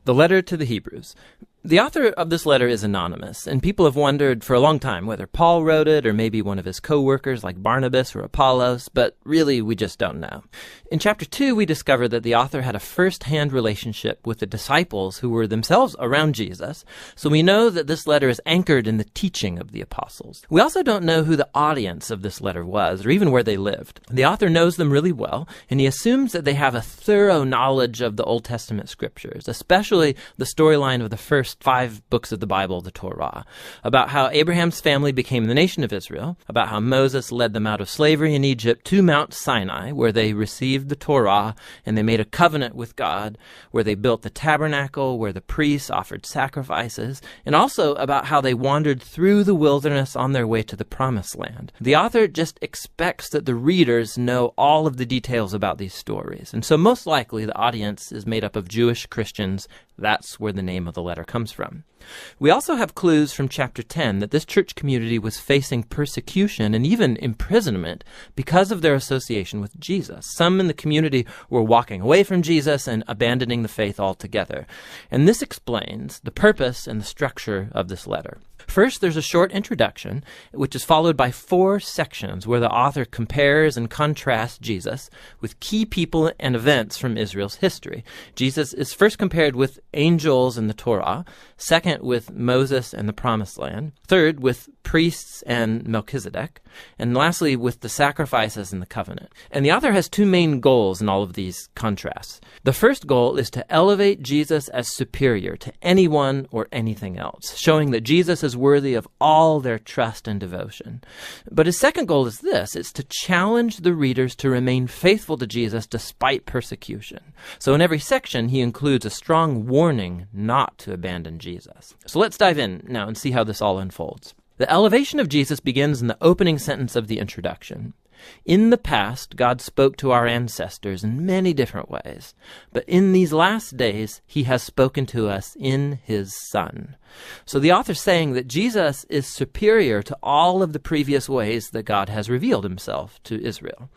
The letter to the Hebrews. The author of this letter is anonymous, and people have wondered for a long time whether Paul wrote it or maybe one of his co-workers like Barnabas or Apollos, but really we just don't know. In chapter 2, we discover that the author had a first-hand relationship with the disciples who were themselves around Jesus, so we know that this letter is anchored in the teaching of the apostles. We also don't know who the audience of this letter was, or even where they lived. The author knows them really well, and he assumes that they have a thorough knowledge of the Old Testament scriptures, especially the storyline of the first 5 books of the Bible, the Torah, about how Abraham's family became the nation of Israel, about how Moses led them out of slavery in Egypt to Mount Sinai, where they received the Torah and they made a covenant with God, where they built the tabernacle, where the priests offered sacrifices, and also about how they wandered through the wilderness on their way to the Promised Land. The author just expects that the readers know all of the details about these stories, and so most likely the audience is made up of Jewish Christians. That's where the name of the letter comes from. We also have clues from chapter 10 that this church community was facing persecution and even imprisonment because of their association with Jesus. Some in the community were walking away from Jesus and abandoning the faith altogether. And this explains the purpose and the structure of this letter. First, there's a short introduction, which is followed by 4 sections where the author compares and contrasts Jesus with key people and events from Israel's history. Jesus is first compared with angels in the Torah, second with Moses and the Promised Land, third with priests and Melchizedek, and lastly with the sacrifices and the covenant. And the author has 2 main goals in all of these contrasts. The first goal is to elevate Jesus as superior to anyone or anything else, showing that Jesus is worthy of all their trust and devotion. But his second goal is this: it's to challenge the readers to remain faithful to Jesus despite persecution. So in every section, he includes a strong warning not to abandon Jesus. So let's dive in now and see how this all unfolds. The elevation of Jesus begins in the opening sentence of the introduction. In the past, God spoke to our ancestors in many different ways, but in these last days, he has spoken to us in his Son. So the author's saying that Jesus is superior to all of the previous ways that God has revealed himself to Israel.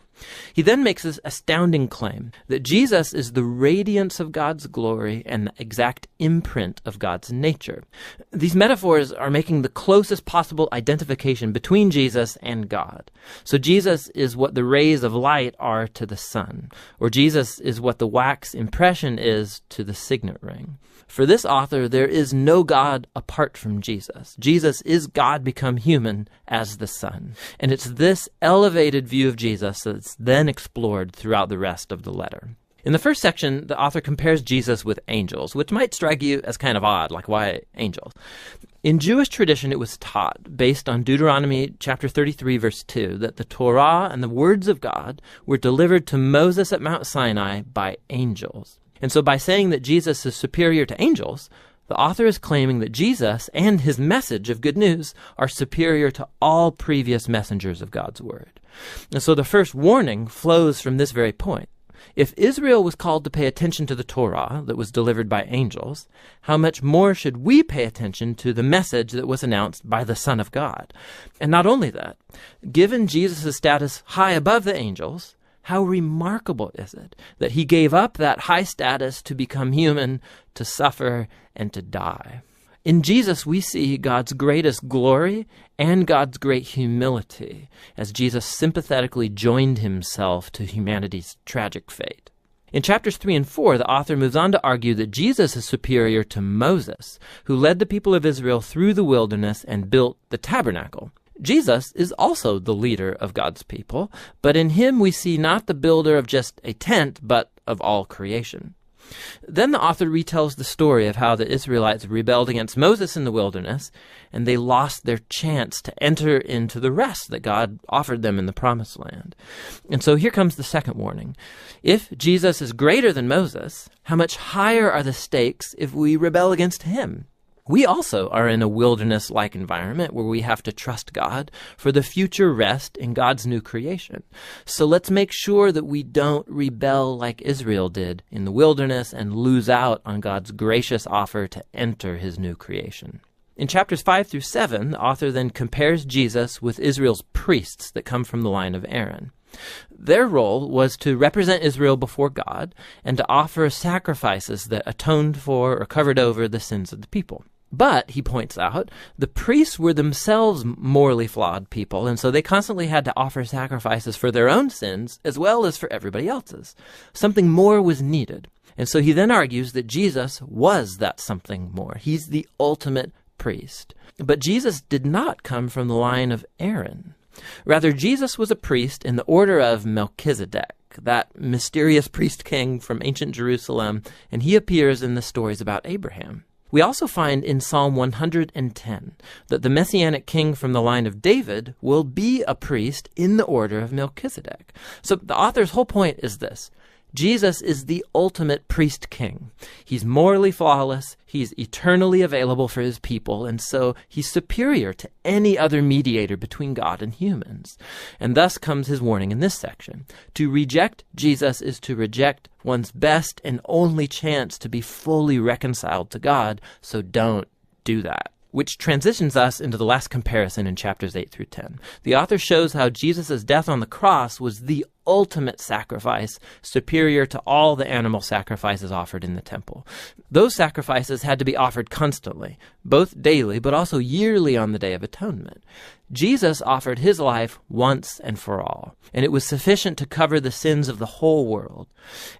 He then makes this astounding claim that Jesus is the radiance of God's glory and the exact imprint of God's nature. These metaphors are making the closest possible identification between Jesus and God. So Jesus is what the rays of light are to the sun, or Jesus is what the wax impression is to the signet ring. For this author, there is no God apart from Jesus. Jesus is God become human as the Son. And it's this elevated view of Jesus that's then explored throughout the rest of the letter. In the first section, the author compares Jesus with angels, which might strike you as kind of odd, like why angels? In Jewish tradition, it was taught, based on Deuteronomy chapter 33, verse 2, that the Torah and the words of God were delivered to Moses at Mount Sinai by angels. And so by saying that Jesus is superior to angels, the author is claiming that Jesus and his message of good news are superior to all previous messengers of God's word. And so the first warning flows from this very point. If Israel was called to pay attention to the Torah that was delivered by angels, how much more should we pay attention to the message that was announced by the Son of God? And not only that, given Jesus' status high above the angels, how remarkable is it that he gave up that high status to become human, to suffer, and to die? In Jesus, we see God's greatest glory and God's great humility, as Jesus sympathetically joined himself to humanity's tragic fate. In chapters 3 and 4, the author moves on to argue that Jesus is superior to Moses, who led the people of Israel through the wilderness and built the tabernacle. Jesus is also the leader of God's people, but in him we see not the builder of just a tent, but of all creation. Then the author retells the story of how the Israelites rebelled against Moses in the wilderness, and they lost their chance to enter into the rest that God offered them in the Promised Land. And so here comes the second warning. If Jesus is greater than Moses, how much higher are the stakes if we rebel against him? We also are in a wilderness-like environment where we have to trust God for the future rest in God's new creation. So let's make sure that we don't rebel like Israel did in the wilderness and lose out on God's gracious offer to enter his new creation. In chapters 5 through 7, the author then compares Jesus with Israel's priests that come from the line of Aaron. Their role was to represent Israel before God and to offer sacrifices that atoned for or covered over the sins of the people. But, he points out, the priests were themselves morally flawed people, and so they constantly had to offer sacrifices for their own sins as well as for everybody else's. Something more was needed. And so he then argues that Jesus was that something more. He's the ultimate priest. But Jesus did not come from the line of Aaron. Rather, Jesus was a priest in the order of Melchizedek, that mysterious priest king from ancient Jerusalem, and he appears in the stories about Abraham. We also find in Psalm 110 that the Messianic king from the line of David will be a priest in the order of Melchizedek. So the author's whole point is this. Jesus is the ultimate priest king. He's morally flawless, he's eternally available for his people, and so he's superior to any other mediator between God and humans. And thus comes his warning in this section. To reject Jesus is to reject one's best and only chance to be fully reconciled to God, so don't do that. Which transitions us into the last comparison in chapters 8 through 10. The author shows how Jesus' death on the cross was the ultimate sacrifice, superior to all the animal sacrifices offered in the temple. Those sacrifices had to be offered constantly, both daily, but also yearly on the Day of Atonement. Jesus offered his life once and for all, and it was sufficient to cover the sins of the whole world.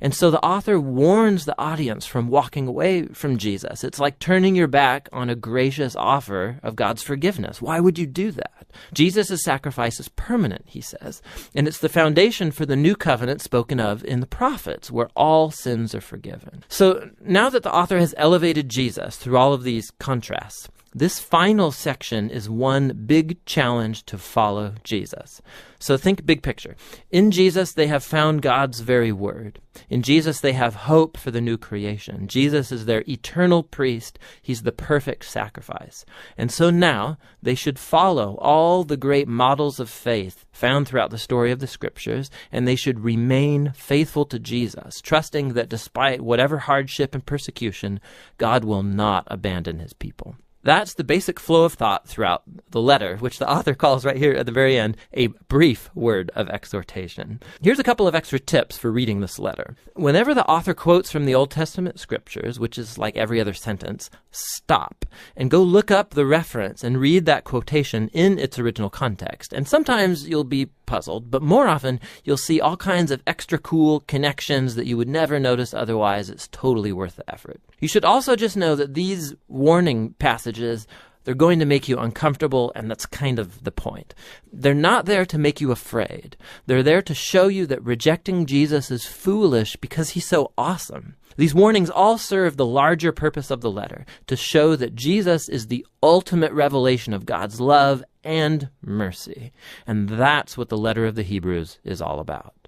And so the author warns the audience from walking away from Jesus. It's like turning your back on a gracious offer of God's forgiveness. Why would you do that? Jesus' sacrifice is permanent, he says, and it's the foundation for the new covenant spoken of in the prophets, where all sins are forgiven. So now that the author has elevated Jesus through all of these contrasts, this final section is one big challenge to follow Jesus. So think big picture. In Jesus, they have found God's very word. In Jesus, they have hope for the new creation. Jesus is their eternal priest. He's the perfect sacrifice. And so now they should follow all the great models of faith found throughout the story of the scriptures, and they should remain faithful to Jesus, trusting that despite whatever hardship and persecution, God will not abandon his people. That's the basic flow of thought throughout the letter, which the author calls right here at the very end a brief word of exhortation. Here's a couple of extra tips for reading this letter. Whenever the author quotes from the Old Testament scriptures, which is like every other sentence, stop and go look up the reference and read that quotation in its original context. And sometimes you'll be puzzled, but more often you'll see all kinds of extra cool connections that you would never notice otherwise. It's totally worth the effort. You should also just know that these warning passages, they're going to make you uncomfortable, and that's kind of the point. They're not there to make you afraid. They're there to show you that rejecting Jesus is foolish because he's so awesome. These warnings all serve the larger purpose of the letter, to show that Jesus is the ultimate revelation of God's love and mercy. And that's what the letter of the Hebrews is all about.